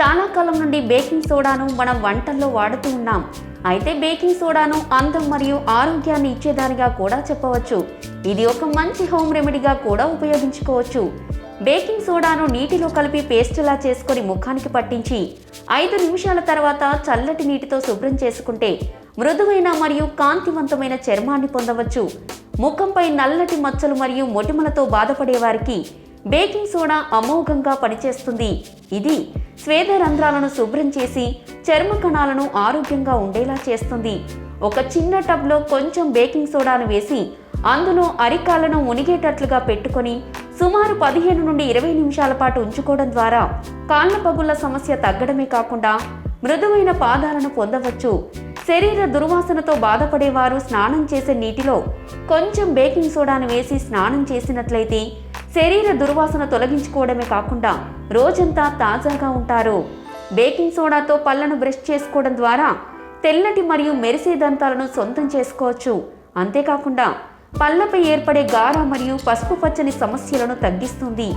చాలా కాలం నుండి బేకింగ్ సోడాను మనం వంటల్లో వాడుతూ ఉన్నాం. అయితే బేకింగ్ సోడాను అందం మరియు ఆరోగ్యాన్ని ఇచ్చేదానిగా కూడా చెప్పవచ్చు. ఇది ఒక మంచి హోమ్ రెమెడీగా కూడా ఉపయోగించుకోవచ్చు. బేకింగ్ సోడాను నీటిలో కలిపి పేస్టులా చేసుకొని ముఖానికి పట్టించి 5 నిమిషాల తర్వాత చల్లటి నీటితో శుభ్రం చేసుకుంటే మృదువైన మరియు కాంతివంతమైన చర్మాన్ని పొందవచ్చు. ముఖంపై నల్లటి మచ్చలు మరియు మొటిమలతో బాధపడే వారికి బేకింగ్ సోడా అమోఘంగా పనిచేస్తుంది. ఇది స్వేద రంధ్రాలను శుభ్రం చేసి చర్మ కణాలను ఆరోగ్యంగా ఉండేలా చేస్తుంది. ఒక చిన్న టబ్లో కొంచెం బేకింగ్ సోడాను వేసి అందులో అరికాళ్లను మునిగేటట్లుగా పెట్టుకొని సుమారు 15 నుండి 20 నిమిషాల పాటు ఉంచుకోవడం ద్వారా కాళ్ల పగుళ్ల సమస్య తగ్గడమే కాకుండా మృదువైన పాదాలను పొందవచ్చు. శరీర దుర్వాసనతో బాధపడేవారు స్నానం చేసే నీటిలో కొంచెం బేకింగ్ సోడాను వేసి స్నానం చేసినట్లయితే శరీర దుర్వాసన తొలగించుకోవడమే కాకుండా రోజంతా తాజాగా ఉంటారు. బేకింగ్ సోడాతో పళ్లను బ్రష్ చేసుకోవడం ద్వారా తెల్లటి మరియు మెరిసే దంతాలను సొంతం చేసుకోవచ్చు. అంతేకాకుండా పళ్లపై ఏర్పడే గార మరియు పసుపు పచ్చని సమస్యలను తగ్గిస్తుంది.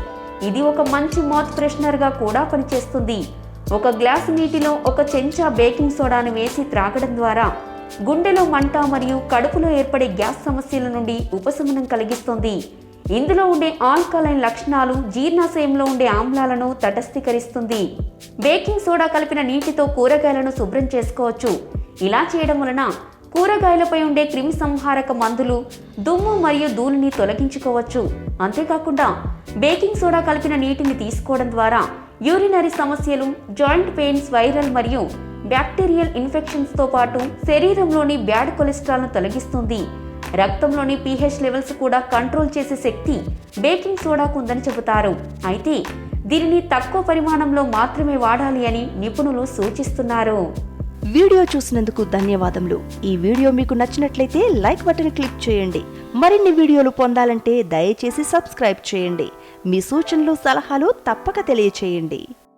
ఇది ఒక మంచి మౌత్ ఫ్రెషనర్గా కూడా పనిచేస్తుంది. ఒక గ్లాసు నీటిలో ఒక చెంచా బేకింగ్ సోడాను వేసి త్రాగడం ద్వారా గుండెలో మంట మరియు కడుపులో ఏర్పడే గ్యాస్ సమస్యల నుండి ఉపశమనం కలిగిస్తుంది. ఇందులో ఉండే ఆల్కలైన్ లక్షణాలు జీర్ణాశయంలో ఉండే ఆమ్లాలను తటస్థీకరిస్తుంది. బేకింగ్ సోడా కలిపిన నీటితో కూరగాయలను శుభ్రం చేసుకోవచ్చు. ఇలా చేయడం వలన కూరగాయలపై ఉండే క్రిమి సంహారక మందులు, దుమ్ము మరియు ధూళిని తొలగించుకోవచ్చు. అంతేకాకుండా బేకింగ్ సోడా కలిపిన నీటిని తీసుకోవడం ద్వారా యూరినరీ సమస్యలు, జాయింట్ పెయిన్స్, వైరల్ మరియు బ్యాక్టీరియల్ ఇన్ఫెక్షన్స్తో పాటు శరీరంలోని బ్యాడ్ కొలెస్ట్రాల్ను తొలగిస్తుంది. రక్తంలోని pH లెవెల్స్ కూడా కంట్రోల్ చేసే శక్తి బేకింగ్ సోడాకు ఉందని చెబుతారు. అయితే దీనిని తక్కువ పరిమాణంలో మాత్రమే వాడాలి అని నిపుణులు సూచిస్తున్నారు. వీడియో చూసినందుకు ధన్యవాదములు. ఈ వీడియో మీకు నచ్చినట్లయితే లైక్ బటన్ క్లిక్ చేయండి. మరిన్ని వీడియోలు పొందాలంటే దయచేసి సబ్స్క్రైబ్ చేయండి. మీ సూచనలు, సలహాలు తప్పక తెలియచేయండి.